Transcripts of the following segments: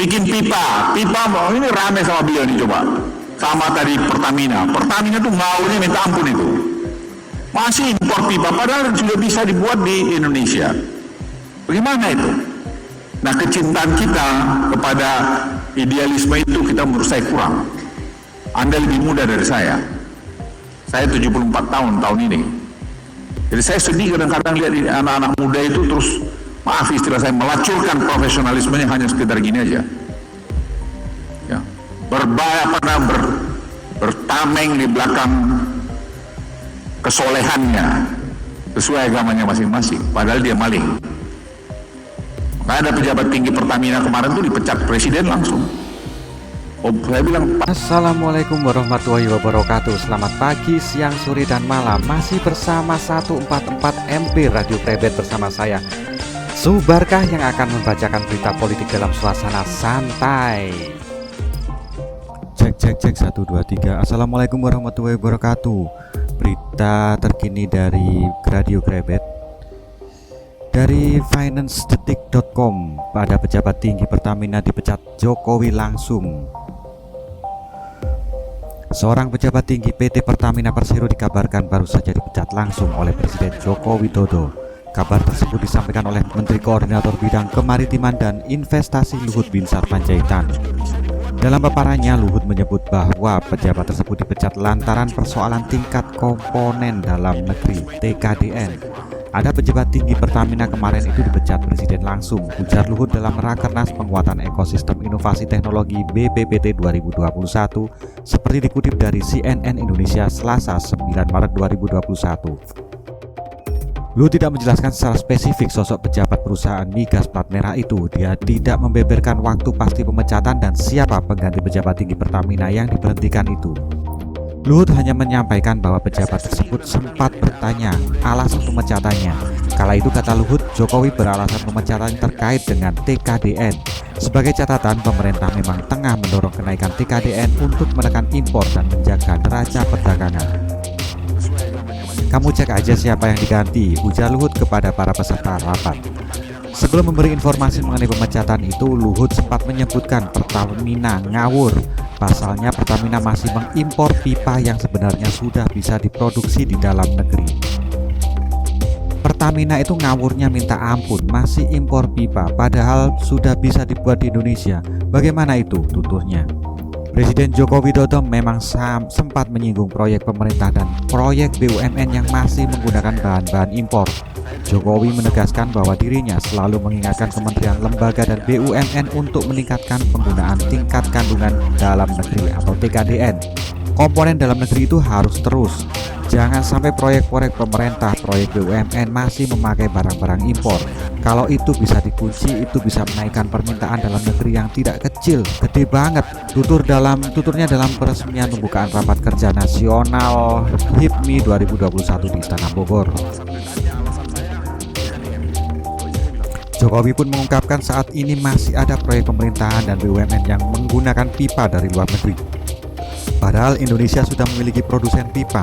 bikin pipa mau ini rame sama beliau nih coba. Sama tadi Pertamina tuh ngawurnya minta ampun itu. Masih impor pipa padahal sudah bisa dibuat di Indonesia. Bagaimana itu? Nah, kecintaan kita kepada idealisme itu kita menurut saya kurang. Anda lebih muda dari saya. Saya 74 tahun ini. Jadi saya sedih kadang-kadang lihat anak-anak muda itu terus, maaf istilah saya, melacurkan profesionalismenya hanya sekedar gini aja. Ya. Bertameng di belakang kesolehannya sesuai agamanya masing-masing, padahal dia maling. Ada pejabat tinggi Pertamina kemarin tuh dipecat presiden langsung. Saya bilang, Assalamualaikum warahmatullahi wabarakatuh. Selamat pagi, siang, sore, dan malam. Masih bersama 144 MP Radio Krebet bersama saya Subarkah yang akan membacakan berita politik dalam suasana santai. Cek 1 2 3. Assalamualaikum warahmatullahi wabarakatuh. Berita terkini dari Radio Krebet. Dari financedetik.com, pada pejabat tinggi Pertamina dipecat Jokowi langsung. Seorang pejabat tinggi PT Pertamina Persero dikabarkan baru saja dipecat langsung oleh Presiden Joko Widodo. Kabar tersebut disampaikan oleh Menteri Koordinator Bidang Kemaritiman dan Investasi Luhut Binsar Panjaitan. Dalam paparannya, Luhut menyebut bahwa pejabat tersebut dipecat lantaran persoalan tingkat komponen dalam negeri (TKDN). Ada pejabat tinggi Pertamina kemarin itu dipecat Presiden langsung, ujar Luhut dalam Rakernas Penguatan Ekosistem Inovasi Teknologi BPPT 2021, seperti dikutip dari CNN Indonesia Selasa 9 Maret 2021. Luhut tidak menjelaskan secara spesifik sosok pejabat perusahaan migas plat merah itu. Dia tidak membeberkan waktu pasti pemecatan dan siapa pengganti pejabat tinggi Pertamina yang diberhentikan itu. Luhut hanya menyampaikan bahwa pejabat tersebut sempat bertanya alasan pemecatannya. Kala itu, kata Luhut, Jokowi beralasan pemecatan terkait dengan TKDN. Sebagai catatan, pemerintah memang tengah mendorong kenaikan TKDN untuk menekan impor dan menjaga neraca perdagangan. Kamu cek aja siapa yang diganti, ujar Luhut kepada para peserta rapat. Sebelum memberi informasi mengenai pemecatan itu, Luhut sempat menyebutkan Pertamina ngawur. Pasalnya Pertamina masih mengimpor pipa yang sebenarnya sudah bisa diproduksi di dalam negeri. Pertamina itu ngawurnya minta ampun, masih impor pipa padahal sudah bisa dibuat di Indonesia. Bagaimana itu, tuturnya. Presiden Joko Widodo memang sempat menyinggung proyek pemerintah dan proyek BUMN yang masih menggunakan bahan-bahan impor. Jokowi menegaskan bahwa dirinya selalu mengingatkan kementerian, lembaga, dan BUMN untuk meningkatkan penggunaan tingkat kandungan dalam negeri atau TKDN. Komponen dalam negeri itu harus terus. Jangan sampai proyek-proyek pemerintah, proyek BUMN masih memakai barang-barang impor. Kalau itu bisa dikunci, itu bisa menaikkan permintaan dalam negeri yang tidak kecil, gede banget. Tuturnya dalam peresmian pembukaan Rapat Kerja Nasional HIPMI 2021 di Istana Bogor. Jokowi pun mengungkapkan saat ini masih ada proyek pemerintahan dan BUMN yang menggunakan pipa dari luar negeri. Padahal Indonesia sudah memiliki produsen pipa.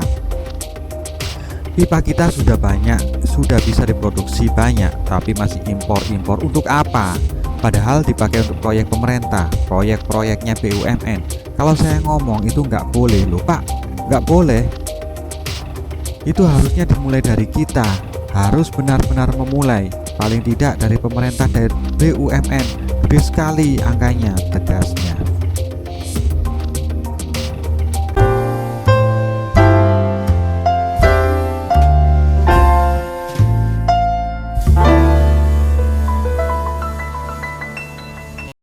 Pipa kita sudah banyak, sudah bisa diproduksi banyak, tapi masih impor. Untuk apa? Padahal dipakai untuk proyek pemerintah, proyek-proyeknya BUMN. Kalau saya ngomong itu nggak boleh loh Pak, nggak boleh. Itu harusnya dimulai dari kita, harus benar-benar memulai. Paling tidak dari pemerintah dan BUMN, gede sekali angkanya, tegasnya.